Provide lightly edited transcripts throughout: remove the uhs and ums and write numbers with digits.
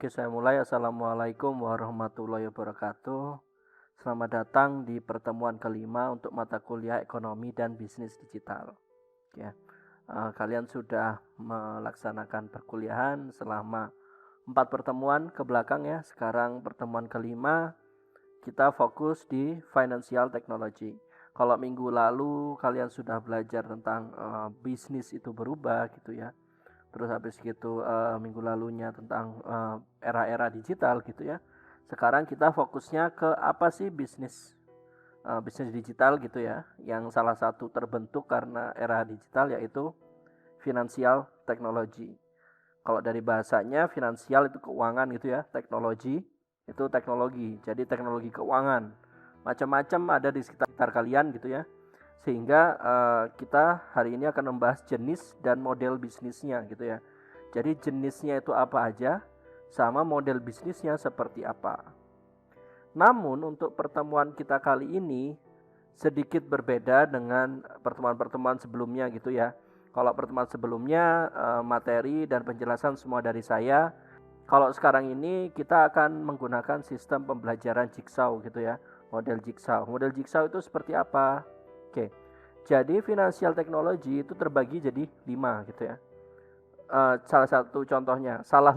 Oke, saya mulai. Assalamualaikum warahmatullahi wabarakatuh. Selamat datang di pertemuan kelima untuk mata kuliah ekonomi dan bisnis digital. Ya, kalian sudah melaksanakan perkuliahan selama 4 pertemuan ke belakang ya. Sekarang pertemuan kelima kita fokus di financial technology. Kalau minggu lalu kalian sudah belajar tentang bisnis itu berubah gitu ya. Terus habis gitu minggu lalunya tentang era-era digital gitu ya. Sekarang kita fokusnya ke apa sih bisnis digital gitu ya, yang salah satu terbentuk karena era digital yaitu financial technology. Kalau dari bahasanya finansial itu keuangan gitu ya, teknologi itu teknologi. Jadi teknologi keuangan macam-macam ada di sekitar kalian gitu ya. Sehingga kita hari ini akan membahas jenis dan model bisnisnya gitu ya. Jadi jenisnya itu apa aja, sama model bisnisnya seperti apa. Namun untuk pertemuan kita kali ini sedikit berbeda dengan pertemuan-pertemuan sebelumnya gitu ya. Kalau pertemuan sebelumnya materi dan penjelasan semua dari saya. Kalau sekarang ini kita akan menggunakan sistem pembelajaran Jigsaw gitu ya. Model Jigsaw. Model Jigsaw itu seperti apa? Oke, jadi financial technology itu terbagi jadi 5 gitu ya. Salah satu contohnya, salah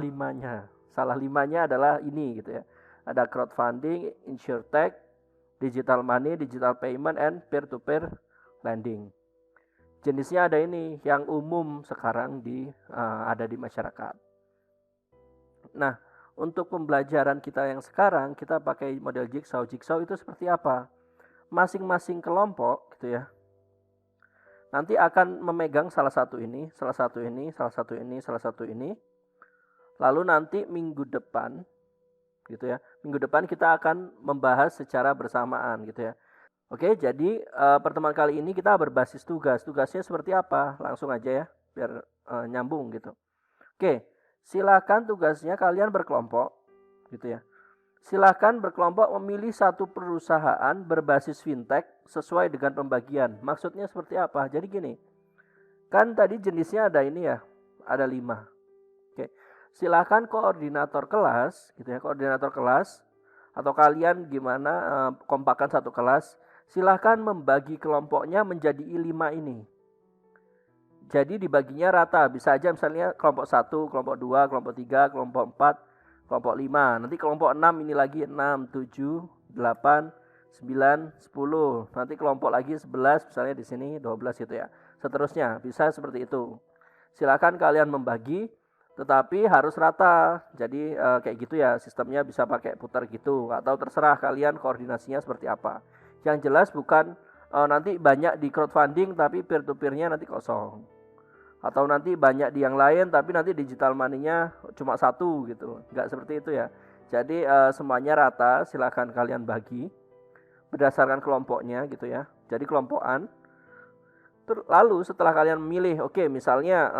limanya adalah ini gitu ya. Ada crowdfunding, insurtech, digital money, digital payment, and peer-to-peer lending. Jenisnya ada ini yang umum sekarang ada di masyarakat. Nah, untuk pembelajaran kita yang sekarang kita pakai model Jigsaw. Jigsaw itu seperti apa? Masing-masing kelompok gitu ya, nanti akan memegang salah satu ini, salah satu ini, salah satu ini, salah satu ini. Lalu nanti minggu depan gitu ya. Minggu depan kita akan membahas secara bersamaan gitu ya. Oke, jadi pertemuan kali ini kita berbasis tugas. Tugasnya seperti apa? Langsung aja ya, biar nyambung gitu. Oke, silakan tugasnya kalian berkelompok gitu ya. Silakan berkelompok memilih satu perusahaan berbasis fintech sesuai dengan pembagian. Maksudnya seperti apa? Jadi gini, kan tadi jenisnya ada ini ya, ada 5. Oke, silakan koordinator kelas, gitu ya, koordinator kelas atau kalian gimana kompakan satu kelas, silakan membagi kelompoknya menjadi 5 ini. Jadi dibaginya rata, bisa aja misalnya kelompok 1, kelompok 2, kelompok 3, kelompok 4, kelompok 5. Nanti kelompok 6 ini lagi 6, 7, 8, 9, 10. Nanti kelompok lagi 11 misalnya di sini 12 gitu ya. Seterusnya bisa seperti itu. Silakan kalian membagi tetapi harus rata. Jadi kayak gitu ya, sistemnya bisa pakai putar gitu atau terserah kalian koordinasinya seperti apa. Yang jelas bukan nanti banyak di crowdfunding tapi peer to peer-nya nanti kosong. Atau nanti banyak di yang lain tapi nanti digital money-nya cuma 1 gitu. Enggak seperti itu ya. Jadi semuanya rata, silakan kalian bagi berdasarkan kelompoknya gitu ya. Jadi kelompokan. Lalu setelah kalian memilih, oke, misalnya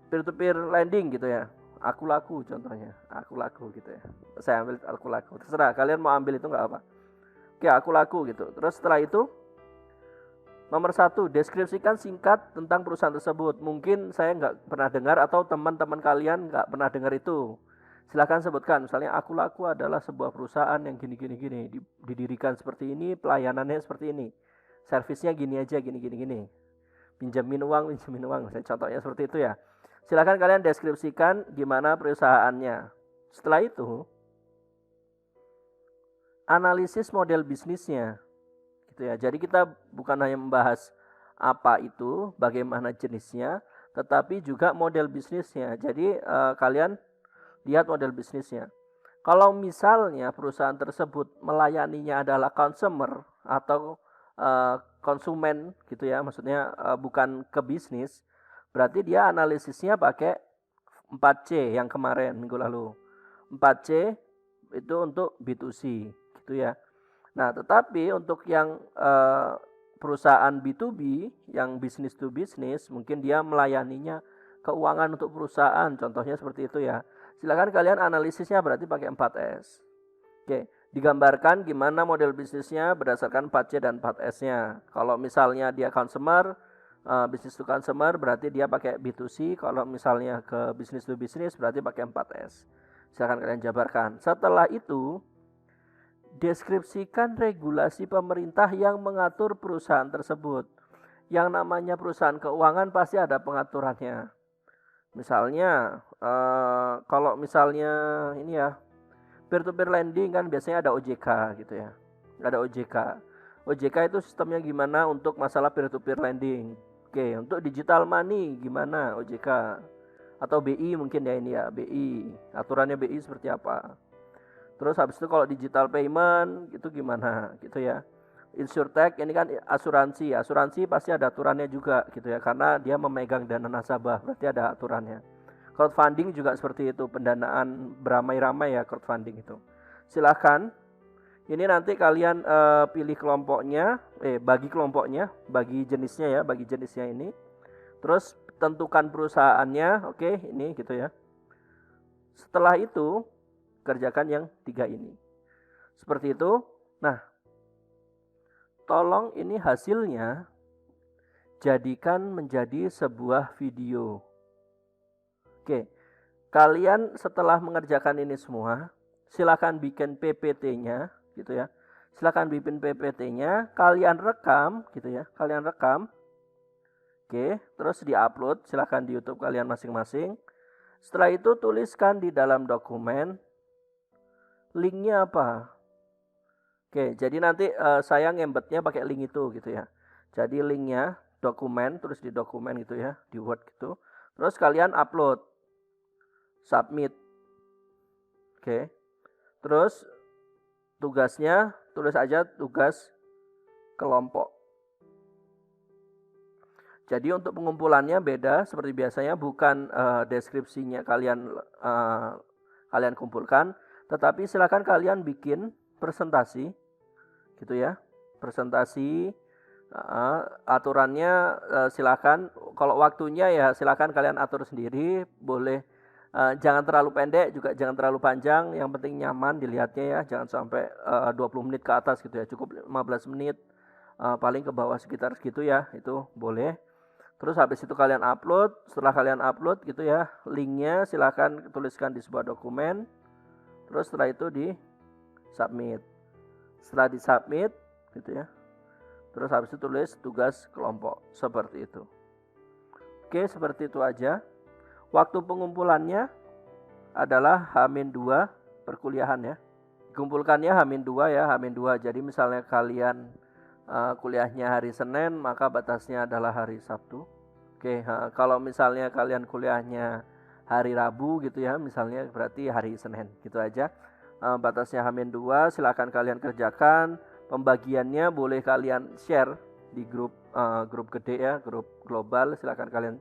peer to peer lending gitu ya. Aku laku contohnya, aku laku gitu ya. Saya ambil aku laku. Terserah kalian mau ambil itu enggak apa. Oke, aku laku gitu. Terus setelah itu nomor 1, deskripsikan singkat tentang perusahaan tersebut. Mungkin saya nggak pernah dengar atau teman-teman kalian nggak pernah dengar itu. Silahkan sebutkan, misalnya aku laku adalah sebuah perusahaan yang gini, didirikan seperti ini, pelayanannya seperti ini, servisnya gini aja, gini. Pinjamin uang, misalnya contohnya seperti itu ya. Silahkan kalian deskripsikan gimana perusahaannya. Setelah itu, analisis model bisnisnya. Gitu ya. Jadi kita bukan hanya membahas apa itu, bagaimana jenisnya, tetapi juga model bisnisnya. Jadi kalian lihat model bisnisnya. Kalau misalnya perusahaan tersebut melayaninya adalah consumer atau konsumen gitu ya, maksudnya bukan ke bisnis, berarti dia analisisnya pakai 4C yang kemarin minggu lalu. 4C itu untuk B2C gitu ya. Nah, tetapi untuk yang perusahaan B2B, yang business to business, mungkin dia melayaninya keuangan untuk perusahaan, contohnya seperti itu ya. Silakan kalian analisisnya berarti pakai 4S. Oke, digambarkan gimana model bisnisnya berdasarkan 4C dan 4S-nya. Kalau misalnya dia consumer, business to consumer berarti dia pakai B2C, kalau misalnya ke business to business berarti pakai 4S. Silakan kalian jabarkan. Setelah itu, deskripsikan regulasi pemerintah yang mengatur perusahaan tersebut. Yang namanya perusahaan keuangan pasti ada pengaturannya. Misalnya, kalau misalnya ini ya, peer-to-peer lending kan biasanya ada OJK gitu ya. Ada OJK. OJK itu sistemnya gimana untuk masalah peer-to-peer lending. Oke, untuk digital money gimana OJK? Atau BI mungkin ya ini ya, BI. Aturannya BI seperti apa? Terus habis itu kalau digital payment gitu gimana gitu ya. Insurtech ini kan asuransi. Asuransi pasti ada aturannya juga gitu ya, karena dia memegang dana nasabah, berarti ada aturannya. Crowdfunding juga seperti itu, pendanaan beramai-ramai ya crowdfunding itu. Silahkan, ini nanti kalian pilih kelompoknya, bagi kelompoknya, bagi jenisnya ya, bagi jenisnya ini. Terus tentukan perusahaannya, oke ini gitu ya. Setelah itu kerjakan yang 3 ini. Seperti itu. Nah, tolong ini hasilnya jadikan menjadi sebuah video. Oke, kalian setelah mengerjakan ini semua, silakan bikin PPT-nya gitu ya. Silakan bikin PPT-nya, kalian rekam gitu ya. Kalian rekam. Oke, terus di-upload silakan di YouTube kalian masing-masing. Setelah itu tuliskan di dalam dokumen linknya apa. Oke, jadi nanti saya ngembetnya pakai link itu gitu ya. Jadi linknya dokumen, terus di dokumen gitu ya, di Word gitu. Terus kalian upload, submit. Oke, terus tugasnya tulis aja tugas kelompok. Jadi untuk pengumpulannya beda seperti biasanya, bukan deskripsinya kalian kumpulkan, tetapi silakan kalian bikin presentasi gitu ya. Presentasi aturannya silakan, kalau waktunya ya silakan kalian atur sendiri, boleh jangan terlalu pendek juga jangan terlalu panjang, yang penting nyaman dilihatnya ya, jangan sampai 20 menit ke atas gitu ya, cukup 15 menit paling ke bawah sekitar segitu ya, itu boleh. Terus habis itu kalian upload, setelah kalian upload gitu ya, linknya silakan tuliskan di sebuah dokumen, terus setelah itu di submit. Setelah di submit gitu ya, terus habis itu tulis tugas kelompok, seperti itu. Oke, seperti itu aja. Waktu pengumpulannya adalah H-2 perkuliahan ya. Dikumpulkannya H-2 ya, H-2. Jadi misalnya kalian kuliahnya hari Senin, maka batasnya adalah hari Sabtu. Oke, kalau misalnya kalian kuliahnya hari Rabu gitu ya, misalnya berarti hari Senin, gitu aja. Batasnya H-2, silakan kalian kerjakan. Pembagiannya boleh kalian share di grup gede ya, grup global, silakan kalian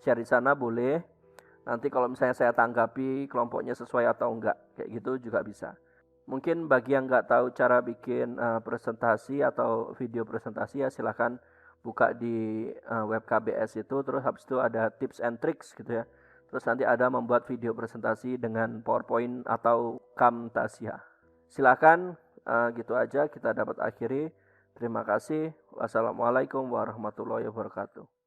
share di sana boleh. Nanti kalau misalnya saya tanggapi kelompoknya sesuai atau enggak, kayak gitu juga bisa. Mungkin bagi yang nggak tahu cara bikin presentasi atau video presentasi ya silahkan buka di web KBS itu, terus habis itu ada tips and tricks gitu ya. Terus nanti ada membuat video presentasi dengan PowerPoint atau Camtasia. Silahkan gitu aja kita dapat akhiri. Terima kasih. Wassalamualaikum warahmatullahi wabarakatuh.